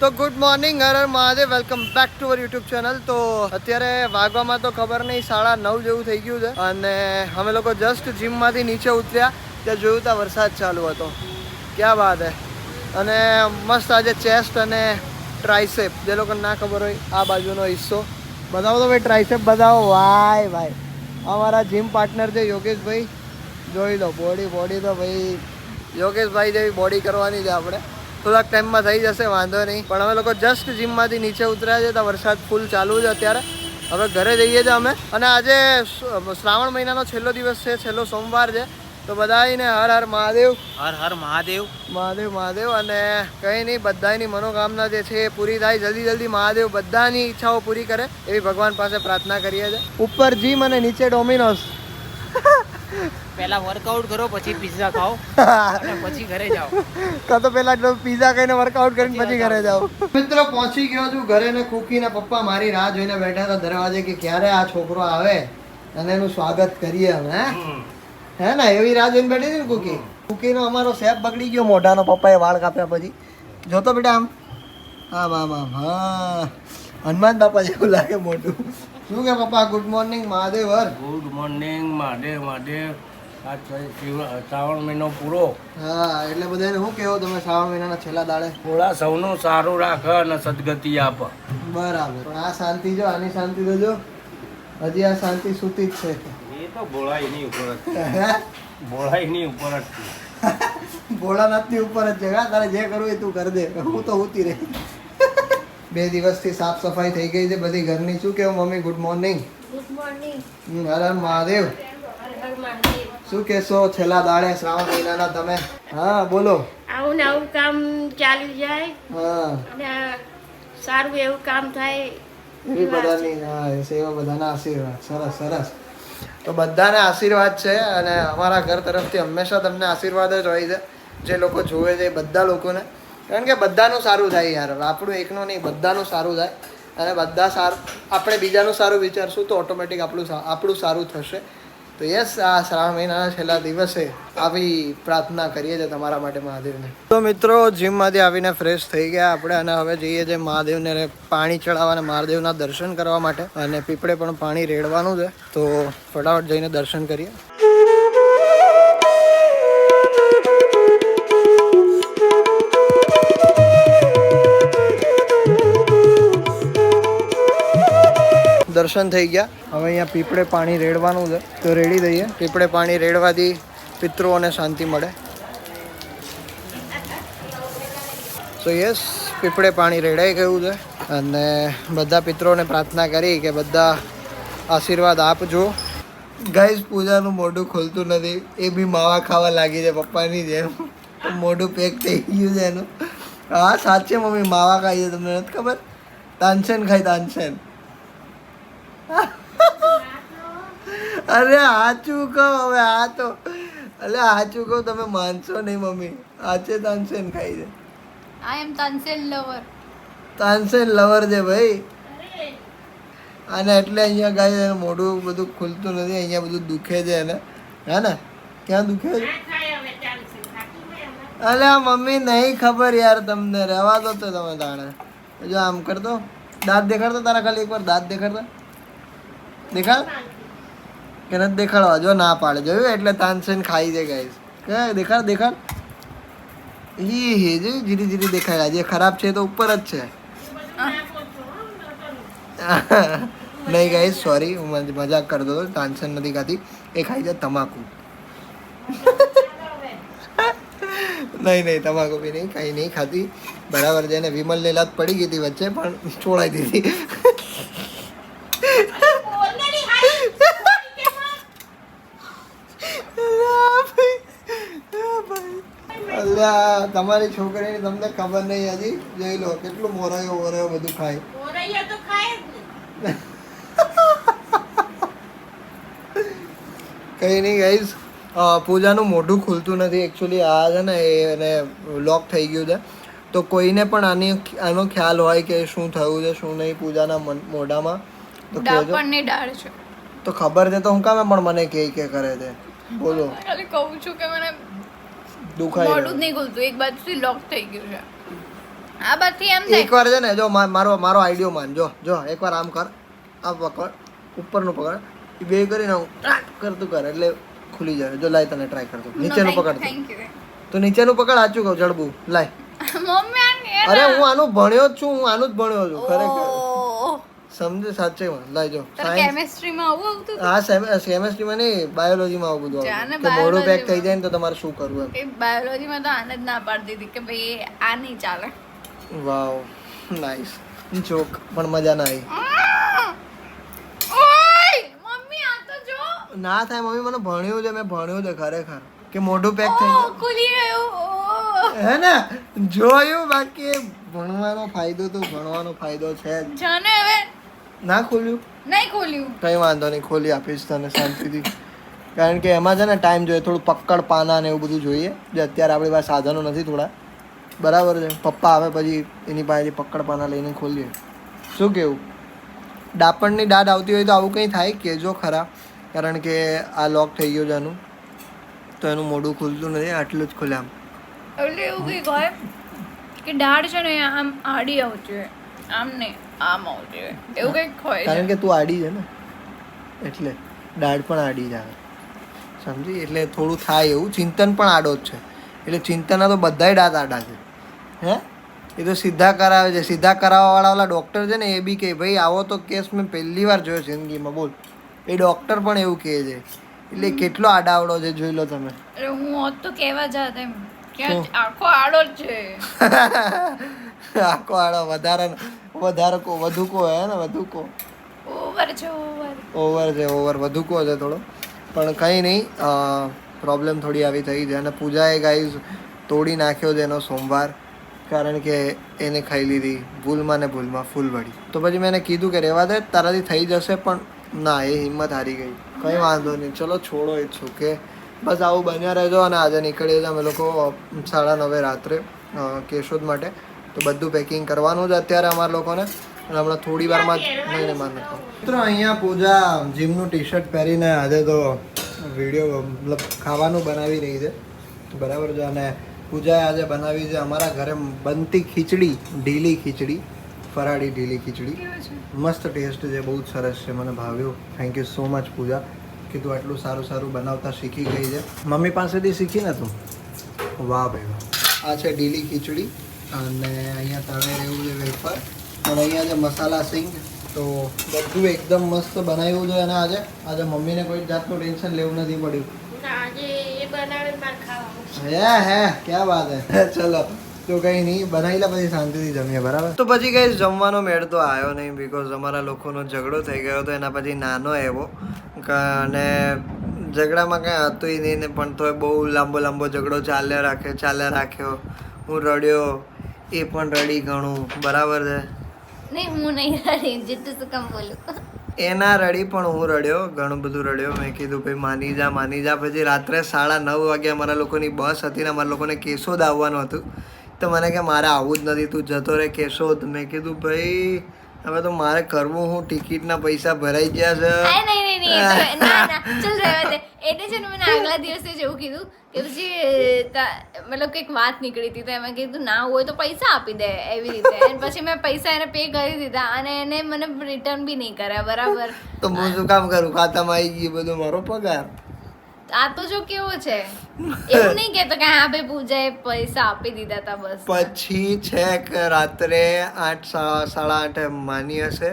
તો good morning, હર હર Mahadev, welcome back to our YouTube channel. તો અત્યારે વાગવામાં તો ખબર નહીં 9:30 જેવું થઈ ગયું છે અને અમે લોકો જસ્ટ જીમમાંથી નીચે ઉતર્યા ત્યાં જોયું ત્યાં વરસાદ ચાલુ હતો. ક્યાં વાત હે. અને મસ્ત આજે ચેસ્ટ અને ટ્રાઇસેપ, જે લોકોને ના ખબર હોય આ બાજુનો હિસ્સો બતાવો તો ભાઈ. ટ્રાઇસેપ બતાવો. વાય ભાઈ, અમારા જીમ પાર્ટનર છે યોગેશભાઈ. જોઈ લો બોડી તો ભાઈ યોગેશભાઈ જેવી બોડી કરવાની છે આપણે. થોડાક ટાઈમમાં થઈ જશે, વાંધો નહીં. પણ અમે લોકો જસ્ટ જીમમાંથી નીચે ઉતર્યા છે તો વરસાદ ફૂલ ચાલુ છે અત્યારે. હવે ઘરે જઈએ છીએ અમે. અને આજે શ્રાવણ મહિનાનો છેલ્લો દિવસ છે, છેલ્લો સોમવાર છે. તો બધાને હર હર મહાદેવ. હર હર મહાદેવ. મહાદેવ મહાદેવ. અને કંઈ નહીં, બધાની મનોકામના જે છે એ પૂરી થાય. જલ્દી મહાદેવ બધાની ઈચ્છાઓ પૂરી કરે એવી ભગવાન પાસે પ્રાર્થના કરીએ છીએ. ઉપર જીમ અને નીચે ડોમિનોઝ. પહેલા વર્કઆઉટ કરો, પછી પિઝા ખાઓ અને પછી ઘરે જાઓ. કાં તો પહેલા પિઝા ખાઈને વર્કઆઉટ કરીને પછી ઘરે જાઓ. મિત્રો પહોંચી ગયો છું ઘરે ને કુકીના પપ્પા મારી રાહ જોઈને બેઠા હતા દરવાજે કે ક્યારે આ છોકરો આવે અને એનું સ્વાગત કરીએ અમે. હે ને, એવી રાહ જોઈને બેઠી હતી ને કુકી. કુકીનો અમારો શેપ બગડી ગયો મોઢાનો, પપ્પાએ વાળ કાપ્યા પછી. જોતો બેટા આમ આમ આમ આમ. હા, હનુમાન બાપા જેવું લાગે મોઢું. શું કે પપ્પા? Good morning Mahadev. હર ગુડ મોર્નિંગ મહાદેવ. મહાદેવ. આ શ્રાવણ મહિનો પૂરો. હા, એટલે બધાને શું કહેવો તમે શ્રાવણ મહિનાના છેલ્લા દાડે? થોડા સૌનું સારું રાખ અને સદગતિ આપ. બરાબર. પણ આ શાંતિ જો, આની શાંતિ તો જો, હજી આ શાંતિ સૂતી જ છે. એ તો ભોળાઈની ઉપર જ છે. ભોળાઈની ઉપર જ છે. ભોળાનાથની ઉપર જ છે. હા, તારે જે કરવું એ તું કર દે, હું તો હોતી રહી. 2 દિવસથી સાફ સફાઈ થઈ ગઈ છે બધી ઘરની. શું કહેવું મમ્મી? Good morning. Good morning. હર હર મહાદેવ. હર હર મહાદેવ. શું કહેશો છેલ્લા દાડે શ્રાવણ મહિનાના તમે? હા બોલો. આવું ને આવું કામ ચાલી જાય હા, અને સારું એવું કામ થાય એવી બધાની હા સેવા, બધાના આશીર્વાદ. સરસ સરસ. તો બધાને આશીર્વાદ છે અને અમારા ઘર તરફથી હંમેશા તમને આશીર્વાદ જ હોય છે. જે લોકો જોવે છે એ બધા લોકોને, કારણ કે બધાનું સારું થાય યાર. આપણું એકનું નહીં, બધાનું સારું થાય. અને બધા સારું, આપણે બીજાનું સારું વિચારશું તો ઓટોમેટિક આપણું સારું થશે. તો યસ, આ શ્રાવણ મહિનાના છેલ્લા દિવસે આવી પ્રાર્થના કરીએ છીએ તમારા માટે મહાદેવને. તો મિત્રો જીમમાંથી આવીને ફ્રેશ થઈ ગયા આપણે અને હવે જઈએ છીએ મહાદેવને પાણી ચડાવવા અને મહાદેવના દર્શન કરવા માટે. અને પીપળે પણ પાણી રેડવાનું છે, તો ફટાફટ જઈને દર્શન કરીએ. દર્શન થઈ ગયા. હવે અહીંયા પીપળે પાણી રેડવાનું છે તો રેડી દઈએ. પીપળે પાણી રેડવાથી પિતૃઓને શાંતિ મળે. સો યસ, પીપળે પાણી રેડાઈ ગયું છે અને બધા પિતૃઓને પ્રાર્થના કરી કે બધા આશીર્વાદ આપજો. ગાઈસ, પૂજાનું મોઢું ખોલતું નથી, એ બી માવા ખાવા લાગી છે પપ્પાની જેમ. મોઢું પેક થઈ ગયું છે એનું. હા સાચે મમ્મી માવા ખાઈ છે, તમને નથી ખબર? તાનસેન ખાઈ, તાનસેન. અરે હાચું કહો હવે, આ તો અલે હાચું કહું, તમે માનશો નહીં મમ્મી, હાચે તાનસેન ખાઈ છે. I am Tansel lover. Tansen lover છે ભાઈ. અને એટલે અહીંયા ગાય એનું મોઢું બધું ખુલતું નથી, અહીંયા બધું દુખે છે એને. હે ને? ક્યાં દુખે છે? અલે મમ્મી નહીં ખબર યાર તમને, રહેવા દો તો તમે તાણે. જો આમ કરતો, દાંત દેખાડતો તારા, ખાલી એકવાર દાંત દેખાડતો. દેખાડ કે નથી દેખાડવા? જો ના પાડે, જોયું? એટલે તાનસેન ખાઈ છે ગાઈસ. કે દેખાડ દેખાડ. હી જોયું, ધીરે ધીરે દેખાય. જે ખરાબ છે તો ઉપર જ છે. નહીં ગાઈસ, સોરી, હું મજાક કરતો હતો. તાનસેન નથી ખાતી, એ ખાઈ છે તમાકુ. નહીં તમાકુ બી નહીં, કાંઈ નહીં ખાતી. બરાબર છે ને. વિમલને લાત પડી ગઈ હતી વચ્ચે, પણ છોડાઈ દીધી. તમારી છોકરીની તમને ખબર નહીં હજી. જોઈ લો કેટલું મોરાયો બધું ખાય. કઈ નહીં ગાઈઝ, પૂજાનું મોઢું ખુલતું નથી એકચ્યુઅલી. આ છે ને એને લોક થઈ ગયું છે. તો કોઈને પણ આનો ખ્યાલ હોય કે શું થયું છે શું નહીં પૂજાના મોઢામાં તો ડાપણની ડાળ છે. તો ખબર છે તો હું કામ પણ મને કે કરે છે? બોલો. ખાલી કહું છું કે મને દુખાય મોઢું જ નહીં ખુલતું, એક બાજુથી લોક થઈ ગયું છે. આ બાથી એમ થાય એકવાર છે ને જો મારો આઈડિયો માન જો એકવાર આમ કર, આ પકડ, ઉપરનું પકડ, એ બે કરીને હું ટાટ કરતું કર એટલે ખુલી જાય. જો લાય તને ટ્રાય કરતો, નીચેનું પકડ. થેન્ક યુ તો નીચેનું પકડ, સાચું કહું જડબું લાય. મમ્મી આ અરે હું આનું ભણ્યો જ છું, હું આનું જ ભણ્યો છું ખરેખર. ઓહ સમજે સાચે માં લાય જો તારે કેમેસ્ટ્રીમાં આવું આવતું હા કેમેસ્ટ્રીમાં નહીં બાયોલોજીમાં આવું બધું જાને આવે કે મોઢું પેક થઈ જાય ને તો તમારે શું કરવું એ બાયોલોજીમાં તો આને જ ના પાડતી હતી કે ભાઈ આ નહીં ચાલે એમ. વાવ નાઈસ જોક, પણ મજા ના આવી. ઓય મમ્મી આ તો જો ના થાય મમ્મી, મને ભણ્યું છે, મેં ભણ્યું છે ખરેખર કે મોઢું પેક થઈ ઓહ ખુલી ગયું ઓહ જાય હે ને. જોયું, બાકી ભણવાનો ફાયદો છે જ. જાને હવે ના ખોલ્યું નહીં ખોલ્યું કઈ વાંધો નહીં, ખોલી આપીશ તને શાંતિથી. કારણ કે એમાં છે ને ટાઈમ જોઈએ, થોડું પકડ પાના ને એવું બધું જોઈએ, જે અત્યારે આપણી પાસે સાધનો નથી થોડા. બરાબર છે, પપ્પા આવે પછી એની પાસેથી પકડ પાના લઈને ખોલીએ. શું કેવું? ડાપણની દાઢ આવતી હોય તો આવું કંઈ થાય કહેજો ખરા, કારણ કે આ લોક થઈ ગયું છે એનું, તો એનું મોઢું ખુલતું નથી, આટલું જ ખુલે આમ. એટલે એવું કંઈક હોય કે દાઢ છે ને આમ આડી આવતી હોય, આમ નહીં આમ આવતી હોય, એવું કંઈક હોય કારણ છે. કે તું આડી છે ને એટલે દાઢ પણ આડી જ આવે, સમજી? એટલે થોડું થાય એવું. ચિંતન પણ આડો જ છે, એટલે ચિંતનના તો બધાય દાંત આડા છે. હે એ તો સીધા કરાવે છે, સીધા કરાવવાવાળા ઓલા ડૉક્ટર છે ને એ બી કહે ભાઈ આવો તો કેસ મેં પહેલી વાર જોયો જિંદગીમાં, બોલ. એ ડૉક્ટર પણ એવું કહે છે. એટલે કેટલો આડાવડો છે જોઈ લો તમે. એટલે હું હોત તો કહેવા જાત એમ કે આખો આડો જ છે. આખો આડો વધુ કો હે ને વધુ કો ઓવર છે ઓવર વધુ કો છે થોડો, પણ કંઈ નહીં. પ્રોબ્લેમ થોડી આવી થઈ છે અને પૂજાએ ગાઈઝ તોડી નાખ્યો છે એનો સોમવાર, કારણ કે એને ખાઈ લીધી ભૂલમાં ફૂલવડી. તો પછી મેં એને કીધું કે રહેવા દે, તારાથી થઈ જશે, પણ ના, એ હિંમત હારી ગઈ. કંઈ વાંધો નહીં, ચલો છોડો એ ઓકે. બસ આવું બન્યા રહેજો. અને આજે નીકળીએ છીએ અમે લોકો 9:30 રાત્રે કેશોદ માટે. તો બધું પેકિંગ કરવાનું છે અત્યારે અમારા લોકોને, અને હમણાં થોડી વારમાં જ નહીં માન નથી. મિત્રો અહીંયા પૂજા જીમનું ટી શર્ટ પહેરીને આજે તો વિડીયો મતલબ ખાવાનું બનાવી રહી છે, બરાબર છે. અને પૂજાએ આજે બનાવી છે અમારા ઘરે બનતી ખીચડી, ઢીલી ખીચડી, ફરાળી ઢીલી ખીચડી. મસ્ત ટેસ્ટ છે, બહુ જ સરસ છે, મને ભાવ્યું. થેન્ક યુ સો મચ પૂજા, કે તું આટલું સારું બનાવતા શીખી ગઈ છે. મમ્મી પાસેથી શીખી ને તું? વાહ ભાઈ વાહ. આ છે ઢીલી ખીચડી, અને અહીંયા તળાઈ રહ્યું છે વેફર, અને અહીંયા છે મસાલા સિંગ. તો બધું એકદમ મસ્ત બનાવ્યું છે. અને આજે મમ્મીને કોઈ જાતનું ટેન્શન લેવું નથી પડ્યું. આજે એ બનાવે મારે ખાવાનું. હે ક્યાં વાત હે. ચલો તો કંઈ નહીં, બનાવી લે પછી શાંતિથી જમીએ, બરાબર? તો પછી કંઈ જમવાનો મેળ તો આવ્યો નહીં, બીકોઝ અમારા લોકોનો ઝઘડો થઈ ગયો હતો એના પછી નાનો એવો, અને ઝઘડામાં કાંઈ હતું નહીં ને, પણ તોય બહુ લાંબો ઝઘડો ચાલ્યા રાખ્યો. હું રડ્યો, એ પણ રડી ઘણું, બરાબર છે. નહીં હું નહીં રડી, જેટલું શું કામ બોલું. એના રડી પણ હું રડ્યો, ઘણું બધું રડ્યો. મેં કીધું ભાઈ માની જા. પછી રાત્રે 9:30 વાગે અમારા લોકોની બસ હતી ને અમારા લોકોને કેશોદ આવવાનું હતું. તો મને કે મારે આવું જ નથી, તું જતો રહે કેશોદ. મેં કીધું ભાઈ હવે તો મારે કરવું, હું ટિકિટના પૈસા ભરાઈ ગયા છે. નહીં ના ચલ રહેવા દે. એટલે છે ને મને આગલા દિવસે જ એવું કીધું કે પછી મતલબ કંઈક વાત નીકળી હતી, તો એમાં કીધું ના હોય તો પૈસા આપી દે એવી રીતે. અને પછી મેં પૈસા એને પે કરી દીધા, અને એને મને રિટર્ન બી નહીં કર્યા, બરાબર? તો હું શું કામ કરું? ખાતામાં આવી ગયું બધું મારો પગાર. આ તો જો કેવો છે, એવું નહીં કેતો કે હા ભાઈ પૂજાએ પૈસા આપી દીધા હતા બસ. પછી છેક રાત્રે 8 8:30 માની હશે,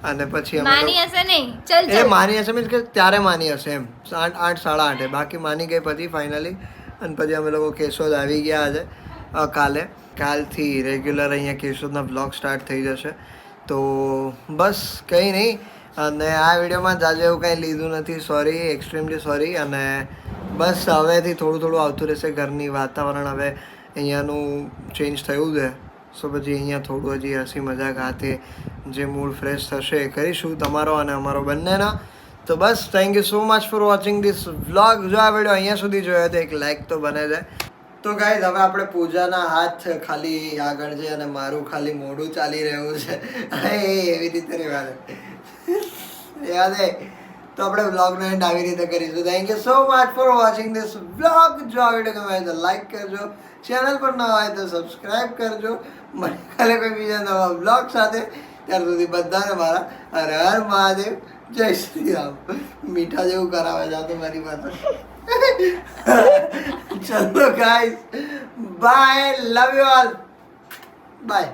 અને પછી માની હશે નહીં, ચલ એ માની હશે મીન્સ કે ત્યારે માની હશે એમ 8 8:30 બાકી માની ગઈ પછી ફાઇનલી. અને પછી અમે લોકો કેશોદ આવી ગયા આજે. કાલથી રેગ્યુલર અહીંયા કેશોદના બ્લોગ સ્ટાર્ટ થઈ જશે. તો બસ કંઈ નહીં. અને આ વિડીયોમાં જાજુ એવું કંઈ લીધું નથી, સોરી, એક્સ્ટ્રીમલી સોરી. અને બસ હવેથી થોડું આવતું રહેશે. ઘરની વાતાવરણ હવે અહીંયાનું ચેન્જ થયું છે, સો પછી અહીંયા થોડું હજી હસી મજાક હાથે જે મૂડ ફ્રેશ થશે એ કરીશું, તમારો અને અમારો બંનેના. તો બસ thank you so much for watching this vlog. જો આ વિડીયો અહીંયા સુધી જોયો તો એક લાઇક તો બને જાય. તો ગાઈઝ હવે આપણે પૂજાના હાથ ખાલી આગળ છે અને મારું ખાલી મોઢું ચાલી રહ્યું છે. એવી રીતે રહેવા દે, યાદ હે. તો આપણે વ્લોગનો એન્ડ આવી રીતે કરીશું. Thank you so much for watching this vlog. જો આ વિડીયો ગમે તો લાઈક કરજો, ચેનલ પર ન હોય તો સબસ્ક્રાઇબ કરજો. મને કાલે કોઈ બીજા નવા બ્લોગ સાથે. ત્યાર સુધી બધાને મારા હર હર મહાદેવ, જય શ્રી રામ. મીઠા જેવું કરાવે છે આ તો મારી પાસે. ચલો guys, bye, love you all, by.